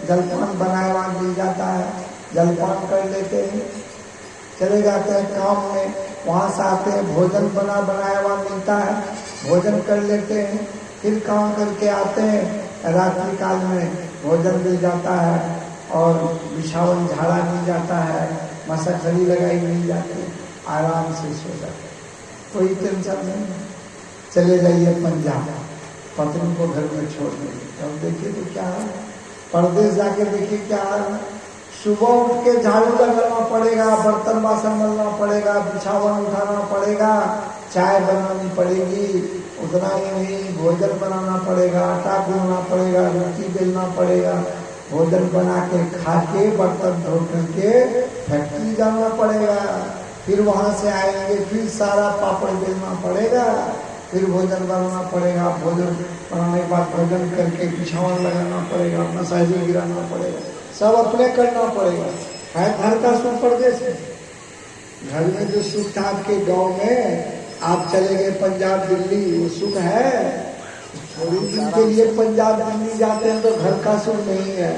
जलपान बनाया हुआ मिल जाता है, जलपान कर लेते हैं, चले जाते हैं काम में, वहाँ से आते हैं भोजन बनाया हुआ मिलता है, भोजन कर लेते हैं, फिर काम करके आते हैं, रात्रि काल में भोजन मिल जाता है और बिछावन झाड़ा मिल जाता है, मशक्करी लगाई मिल जाती है, आराम से सो जाते, कोई टेंशन नहीं। चले जाइए पंजाब, पत्नी को घर में छोड़ देंगे, तब देखिए तो क्या है, परदेश जाके देखिए क्या है, सुबह उठ के झाड़ू लगाना पड़ेगा, बर्तन बासन मलना पड़ेगा, बिछावन उठाना पड़ेगा, चाय बनानी पड़ेगी, उतना ही नहीं भोजन बनाना पड़ेगा, आटा गूंदना पड़ेगा, रोटी बेलना पड़ेगा, भोजन बना के खा के बर्तन धो करके फैक्ट्री जाना पड़ेगा, फिर वहाँ से आएंगे फिर सारा पापड़ बेलना पड़ेगा, फिर भोजन बनाना पड़ेगा, भोजन बनाने के बाद भोजन करके बिछावन लगाना पड़ेगा, मसाजी गिराना पड़ेगा, सब अपने करना पड़ेगा। है घर का सुख परदेश है। घर में जो सुख था आपके गाँव में, आप चले गए पंजाब दिल्ली, वो सुख है। थोड़ी दिन के लिए पंजाब दिल्ली जाते हैं तो घर का सुख नहीं है,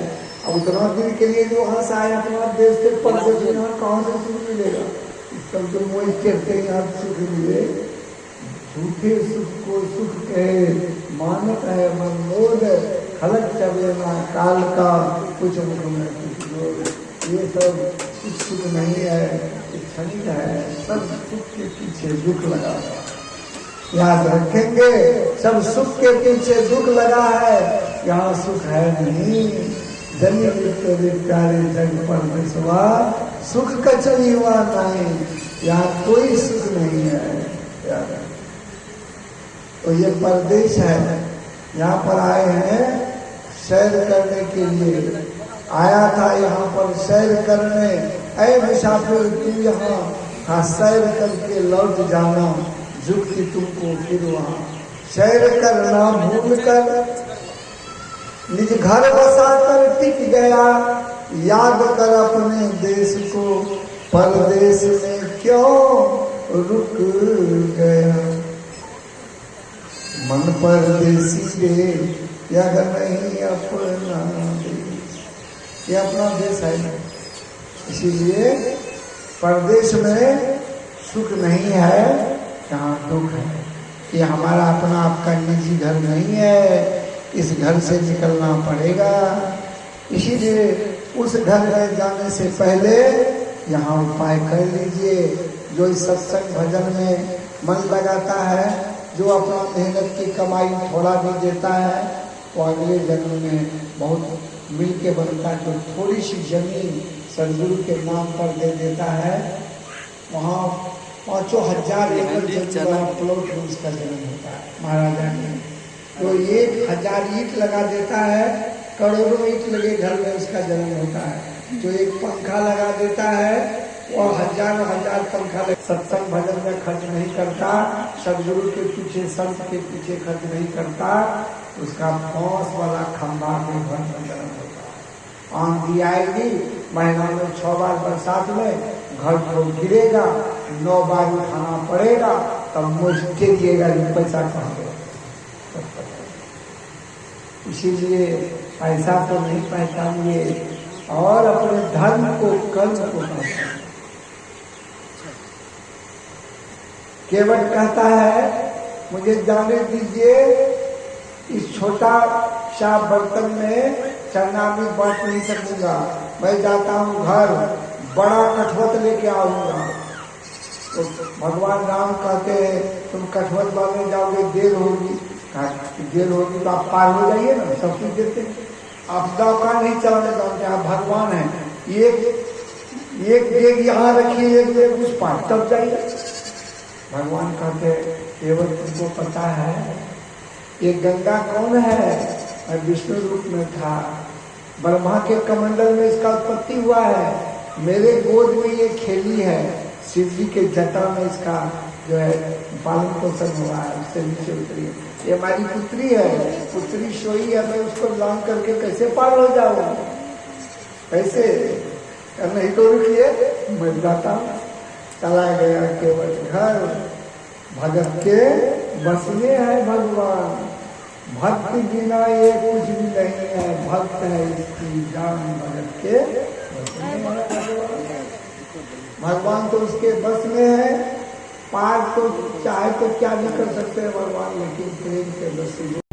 अब उतना दिन के लिए जो वहाँ से आए अपना देश से परदेश, यहाँ कहाँ से सुख मिलेगा, सब तो वही कहते हैं यहाँ सुख मिले, झूठे सुख को सुख कहे, मानत है मनमोद, खलक चबेना काल का कुछ मुख में कुछ लोग, ये सब सुख नहीं है, क्षणिक है, सब सुख के पीछे दुख लगा है, याद रखेंगे, सब सुख के पीछे दुख लगा है, यहाँ सुख है नहीं। जनी तेरे प्यारे जग पर विश्वा, सुख कचरी हुआ नहीं, यहाँ कोई सुख नहीं है यार। तो ये परदेश है, यहाँ पर आए हैं सैर करने के लिए, आया था यहाँ पर सैर करने, ऐ मुसाफिर तू यहाँ सैर करके लौट जाना, जुक्ति तुमको फिर वहाँ सैर करना भूल कर, निज घर बसा कर टिक गया, याद कर अपने देश को, परदेश में क्यों रुक गया, मन परदेसी रे यह नहीं अपना देश, ये अपना देश है ना, इसीलिए परदेश में सुख नहीं है, यहाँ दुख है, ये हमारा अपना आपका निजी घर नहीं है, इस घर से निकलना पड़ेगा। इसीलिए उस घर में जाने से पहले यहाँ उपाय कर लीजिए। जो इस सत्संग भजन में मन लगाता है, जो अपना मेहनत की कमाई थोड़ा भी देता है, वो अगले जन्म में बहुत मिल के बनता है। तो थोड़ी सी जमीन सदगुरु के नाम पर दे देता है, वहाँ 5,000 एकड़ जमीन प्लॉट में उसका जन्म होता है। महाराजा ने तो 1,000 ईंट लगा देता है, करोड़ों ईंट लगे घर में उसका जन्म होता है। जो एक पंखा लगा देता है, वो हजार पंखा सत्संग भजन में खर्च नहीं करता, सदगुरु के पीछे संत के पीछे खर्च नहीं करता, उसका बांस वाला खंभा में घर में जन्म होता है। आंधी आएगी, महीना में 6 बार बरसात में घर को गिरेगा, 9 बार उठाना पड़ेगा, तब मुझे दिएगा जो पैसा कहाँ गया। इसीलिए पैसा तो नहीं पहचानिए और अपने धर्म को, कर्म को पहचानिए। केवट कहता है, मुझे जाने दीजिए, इस छोटा सा बर्तन में चरनामी बांट नहीं सकूंगा, मैं जाता हूँ घर, बड़ा कठवत लेके आऊंगा। तो भगवान राम कहते हैं, तुम कठवत बांधने जाओगे, देर होगी। देर होगी तो आप पार हो जाइए ना, सब कुछ देते। आप दौका नहीं चलाने जानते, आप भगवान हैं। एक डेग यहाँ रखिए, एक डेग उस पार, तब जाइए। भगवान कहते केवल तुमको पता है ये गंगा कौन है? मैं विष्णु रूप में था, ब्रह्मा के कमंडल में इसका उत्पत्ति हुआ है, मेरे गोद में ये खेली है, शिव जी के जटा में इसका जो है पालन पोषण हुआ है, उससे नीचे उतरी है। ये हमारी पुत्री है, पुत्री सोई है, मैं उसको लांग करके कैसे पार हो जाऊँ? कैसे? नहीं तो रुकिए, मैं जाता हूँ। चला गया केवल घर, भगत के बस में है भगवान, भक्ति बिना ये कुछ भी नहीं है, भक्त है इसकी जान भगत के भगवान तो उसके बस में है। पार तो चाहे तो क्या भी कर सकते हैं भगवान, लेकिन प्रेम के बस से